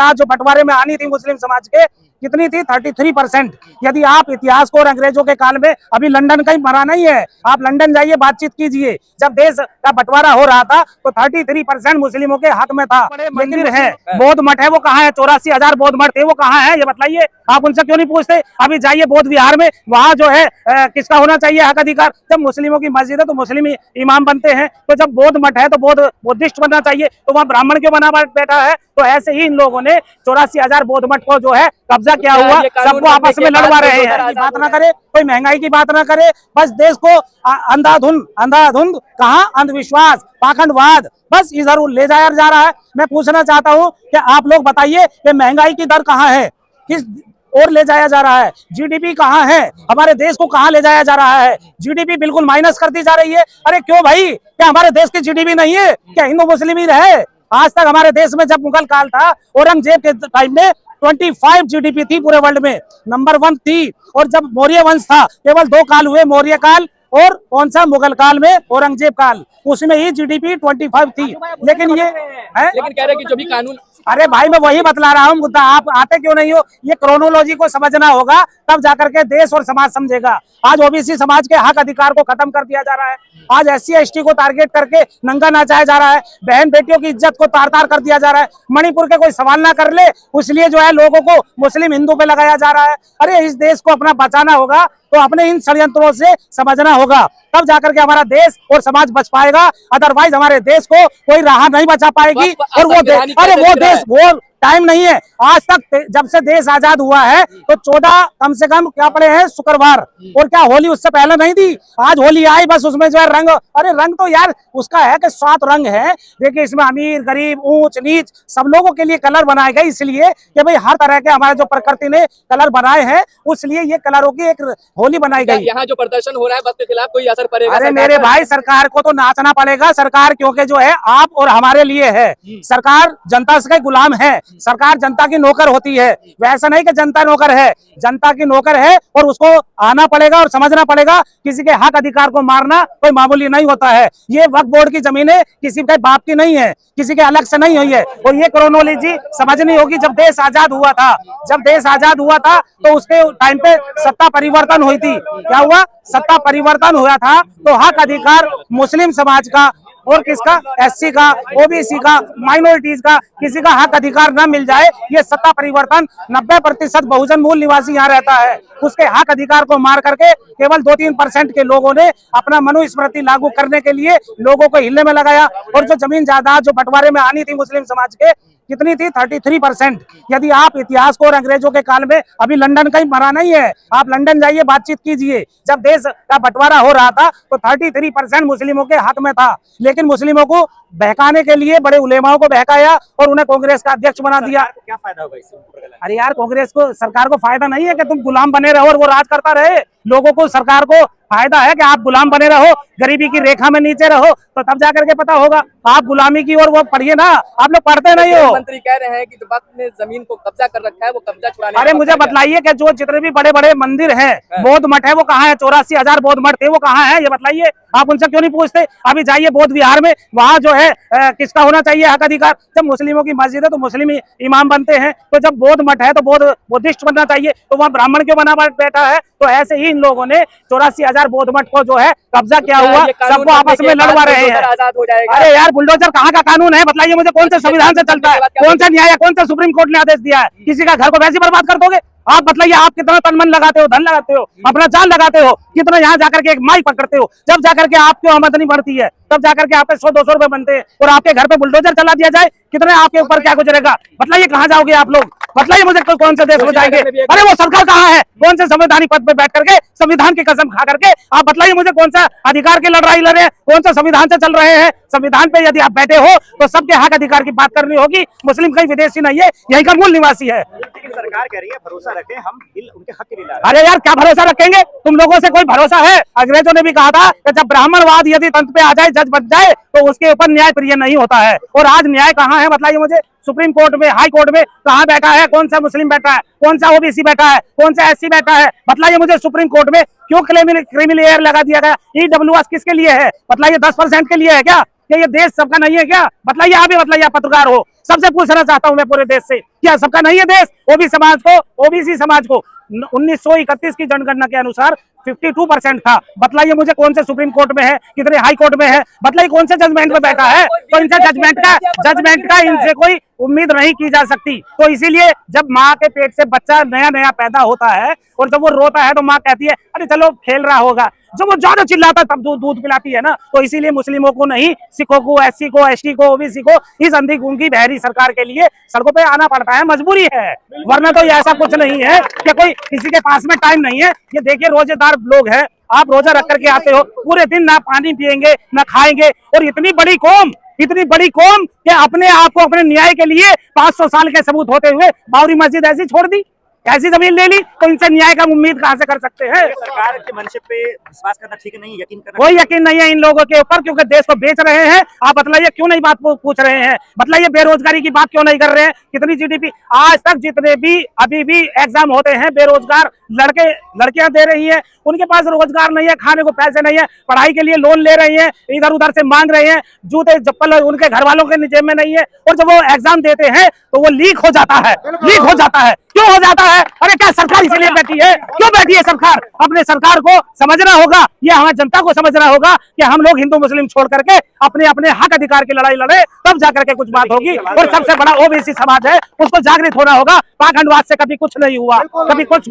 जायदाद जो बंटवारे में आनी थी मुस्लिम समाज के कितनी थी 33%। यदि आप इतिहास को और अंग्रेजों के काल में, अभी लंदन कहीं मरा नहीं है, आप लंदन जाइए बातचीत कीजिए, जब देश का बंटवारा हो रहा था तो 33% मुस्लिमों के हक में था। मंदिर है, बौद्ध मठ है, वो कहाँ है? 84,000 बौद्ध मठ थे, वो कहाँ है? ये बताइए, आप उनसे क्यों नहीं पूछते? अभी जाइए बौद्ध विहार में, वहाँ जो है किसका होना चाहिए हक अधिकार? जब मुस्लिमों की मस्जिद है तो मुस्लिम इमाम बनते हैं, तो जब बौद्ध मठ है तो बुद्धिस्ट बनना चाहिए, तो वहाँ ब्राह्मण क्यों बना बैठा है? तो ऐसे ही इन लोगों ने 84,000 बौद्ध मठ को जो है कब्जा किया हुआ, सबको आपस में लड़वा रहे हैं। बात ना करे, कोई महंगाई की बात ना करे, बस देश को अंधाधुंध कहाँ, अंधविश्वास, पाखंडवाद, बस इधर ले जाया जा रहा है। मैं पूछना चाहता हूँ कि आप लोग बताइए कि महंगाई की दर कहाँ है, किस और ले जाया जा रहा है? जीडीपी कहाँ है? हमारे देश को कहाँ ले जाया जा रहा है? जीडीपी बिल्कुल माइनस कर दी जा रही है। अरे क्यों भाई, क्या हमारे देश की जीडीपी नहीं है? क्या हिंदू मुस्लिम ही रहे? आज तक हमारे देश में जब मुगल काल था, औरंगजेब के टाइम में 25 जीडीपी थी पूरे वर्ल्ड में, नंबर 1 थी। और जब मौर्य वंश था, केवल 2 काल हुए, मौर्य काल और कौन सा, मुगल काल में औरंगजेब काल, उसमें ही जीडीपी 25 थी। लेकिन ये है, लेकिन कह रहे कि जो भी कानून, अरे भाई मैं वही बतला रहा हूँ मुद्दा, आप आते क्यों नहीं हो? ये क्रोनोलॉजी को समझना होगा, तब जाकर के देश और समाज समझेगा। आज ओबीसी समाज के हक अधिकार को खत्म कर दिया जा रहा है, आज SC ST को टारगेट करके नंगा नाचाया जा रहा है, बहन बेटियों की इज्जत को तार तार कर दिया जा रहा है। मणिपुर के कोई सवाल ना कर ले, इसलिए जो है लोगों को मुस्लिम हिंदू पे लगाया जा रहा है। अरे इस देश को अपना बचाना होगा तो अपने इन षड्यंत्रों से समझना होगा, तब जाकर के हमारा देश और समाज बच पाएगा। अदरवाइज हमारे देश को कोई राह नहीं बचा पाएगी। और वो देश वो टाइम नहीं है। आज तक जब से देश आजाद हुआ है तो 14 कम से कम क्या पड़े हैं शुक्रवार, और क्या होली उससे पहले नहीं थी? आज होली आई, बस उसमें जो है रंग, अरे रंग तो यार उसका है कि 7 रंग है। देखिए इसमें अमीर गरीब ऊंच नीच सब लोगों के लिए कलर बनाए गए, इसलिए कि भाई हर तरह के हमारे जो प्रकृति ने कलर बनाए हैं, उसलिए ये कलरों की एक होली बनाई गई। यहाँ जो प्रदर्शन हो रहा है, के खिलाफ कोई असर पड़ेगा? अरे मेरे भाई, सरकार को तो नाचना पड़ेगा। सरकार क्योंकि जो है आप और हमारे लिए है, सरकार जनता से गुलाम है, सरकार जनता की नौकर होती है। वैसा नहीं कि जनता नौकर है, जनता की नौकर है, और उसको आना पड़ेगा और समझना पड़ेगा। किसी के हक अधिकार को मारना कोई मामूली नहीं होता है। ये वक्फ बोर्ड की जमीनें किसी के बाप की नहीं है, किसी के अलग से नहीं हुई है, और ये क्रोनोलॉजी समझनी होगी। जब देश आजाद हुआ था, तो उसके टाइम पे सत्ता परिवर्तन हुई थी। क्या हुआ? सत्ता परिवर्तन हुआ था, तो हक अधिकार मुस्लिम समाज का और किसका, SC का, OBC का, माइनॉरिटीज का, किसी का हक अधिकार न मिल जाए। ये सत्ता परिवर्तन, 90% बहुजन मूल निवासी यहाँ रहता है, उसके हक अधिकार को मार करके केवल 2-3% के लोगों ने अपना मनुस्मृति लागू करने के लिए लोगों को हिलने में लगाया। और जो जमीन जायदाद जो बंटवारे में आनी थी मुस्लिम समाज के कितनी थी 33%। यदि आप इतिहास को और अंग्रेजों के काल में, अभी लंदन कहीं मरा नहीं है, आप लंदन जाइए बातचीत कीजिए, जब देश का बंटवारा हो रहा था तो 33% मुस्लिमों के हक में था। लेकिन मुस्लिमों को बहकाने के लिए बड़े उलेमाओं को बहकाया और उन्हें कांग्रेस का अध्यक्ष बना दिया। क्या फायदा होगा इससे? अरे यार, कांग्रेस को, सरकार को फायदा नहीं है कि तुम गुलाम बने रहो और वो राज करता रहे। लोगों को, सरकार को फायदा है कि आप गुलाम बने रहो, गरीबी की रेखा में नीचे रहो, तो तब जाकर के पता होगा। आप गुलामी की और वो पढ़िए ना, आप लोग पढ़ते नहीं हो। मंत्री कह रहे हैं कि जो वक्त ने जमीन को कब्जा कर रखा है, वो कब्जा छुड़ाने। अरे मुझे बतलाइए कि जो जितने भी बड़े बड़े मंदिर हैं, बौद्ध मठ है, वो कहाँ है? 84,000 बौद्ध मठ थे, वो कहाँ है? ये बताइए, आप उनसे क्यों नहीं पूछते? अभी जाइए बौद्ध विहार में, वहाँ जो है किसका होना चाहिए हक अधिकार? जब मुस्लिमों की मस्जिद है तो मुस्लिम इमाम बनते हैं, तो जब बौद्ध मठ है तो बुद्धिस्ट बनना चाहिए, तो वहाँ ब्राह्मण क्यों बना बैठा है? तो ऐसे ही इन लोगों ने 84,000 बौद्ध मठ को जो है कब्जा किया हुआ, सबको आपस में लड़वा रहे हैं। आजाद हो जाएगा। अरे यार, बुलडोजर कहाँ का कानून है? बताइए मुझे, कौन से संविधान से चलता है? कौन सा न्याय, कौन सा सुप्रीम कोर्ट ने आदेश दिया है? किसी का घर को वैसे बर्बाद कर दोगे? आप बताइए, आप कितना तन मन लगाते हो, धन लगाते हो, अपना जान लगाते हो, कितना यहाँ जाकर के एक माइक पकड़ते हो, जब जाकर के आपकी आमदनी बढ़ती है, तब जाकर के आप पे 100-200 रुपए बनते हैं, और आपके घर पे बुलडोजर चला दिया जाए, कितने आपके ऊपर क्या गुजरेगा? बताइए कहाँ जाओगे आप लोग? बताइए मुझे, कौन से देश में जाएंगे? अरे वो सरकार कहाँ है? कौन से संवैधानिक पद पे बैठ करके, संविधान की कसम खा करके आप बताइए मुझे, कौन सा अधिकार की लड़ाई लड़ रहे हैं? कौन सा संविधान से चल रहे हैं? संविधान पे यदि आप बैठे हो तो सबके हक अधिकार की बात करनी होगी। मुस्लिम कहीं विदेशी नहीं है, यहीं का मूल निवासी है। लेकिन सरकार कह रही है भरोसा रखें, हम उनके हक के लिए लड़ रहे हैं। अरे यार, क्या भरोसा रखेंगे? तुम लोगों से कोई भरोसा है? अंग्रेजों ने भी कहा था कि जब ब्राह्मणवाद यदि तंत्र पे आ जाए, जज बच जाए, तो उसके ऊपर न्याय प्रिय नहीं होता है। और आज न्याय कहाँ है? बताइए मुझे। सुप्रीम कोर्ट में, हाई कोर्ट में कहाँ बैठा है? कौन सा मुस्लिम बैठा है? कौन सा OBC बैठा है? कौन सा SC बैठा है? बताइए मुझे। सुप्रीम कोर्ट में क्यों क्रिमिनल एयर लगा दिया गया? EWS किसके लिए है? बताइए, 10% के लिए है क्या? कि ये देश सबका नहीं है क्या? बतलाइए, आप ही बतलाइए, आप पत्रकार हो, सबसे पूछना चाहता हूं मैं पूरे देश से, क्या सबका नहीं है देश? ओबीसी समाज को, ओबीसी समाज को 1931 की जनगणना के अनुसार 52% था। बतलाइए मुझे कौन से सुप्रीम कोर्ट में है, कितने हाई कोर्ट में है, बतलाइए कौन से जजमेंट में बैठा है? तो इनसे जजमेंट का इनसे कोई उम्मीद नहीं की जा सकती। तो इसीलिए जब माँ के पेट से बच्चा नया नया पैदा होता है और जब वो रोता है तो माँ कहती है अरे चलो खेल रहा होगा, जब वो ज्यादा चिल्लाता है तब दूध पिलाती है ना। तो इसीलिए मुस्लिमों को नहीं, सिखों को, एससी को, एसटी को, ओबीसी को इस अंधी गूंगी बहरी सरकार के लिए सड़कों पे आना पड़ता है, मजबूरी है, वरना तो ऐसा कुछ नहीं है कि कोई किसी के पास में टाइम नहीं है। ये देखिए रोजेदार लोग हैं, आप रोजा रख करके आते हो, पूरे दिन ना पानी पियेंगे ना खाएंगे, और इतनी बड़ी कौम कि अपने आप को अपने न्याय के लिए 500 साल के सबूत होते हुए बाबरी मस्जिद ऐसी छोड़ दी, ऐसी जमीन ले ली, तो इनसे न्याय का उम्मीद कहां से कर सकते हैं? सरकार के मंशे पे विश्वास करना ठीक नहीं है, यकीन करना कोई यकीन नहीं है इन लोगों के ऊपर, क्योंकि देश को बेच रहे हैं। आप बतलाइए क्यों नहीं बात पूछ रहे हैं? बतलाइए बेरोजगारी की बात क्यों नहीं कर रहे हैं? कितनी जीडीपी आज तक जितने भी अभी भी एग्जाम होते हैं, बेरोजगार लड़के लड़कियां दे रही हैं, उनके पास रोजगार नहीं है, खाने को पैसे नहीं है, पढ़ाई के लिए लोन ले रही है, इधर उधर से मांग रहे हैं, जूते चप्पल उनके घर वालों के जेब में नहीं है, और जब वो एग्जाम देते हैं तो वो लीक हो जाता है। क्यों हो जाता है? अरे क्या सरकार इसलिए बैठी है? क्यों बैठी है सरकार? अपने सरकार को समझना होगा, ये हमारी जनता को समझना होगा कि हम लोग हिंदू मुस्लिम छोड़ करके अपने अपने हक अधिकार की लड़ाई लड़े, तब जाकर के कुछ बात होगी। और सबसे बड़ा ओबीसी समाज है, उसको जागृत होना होगा। पाखंडवाद से कभी कुछ नहीं हुआ, कभी कुछ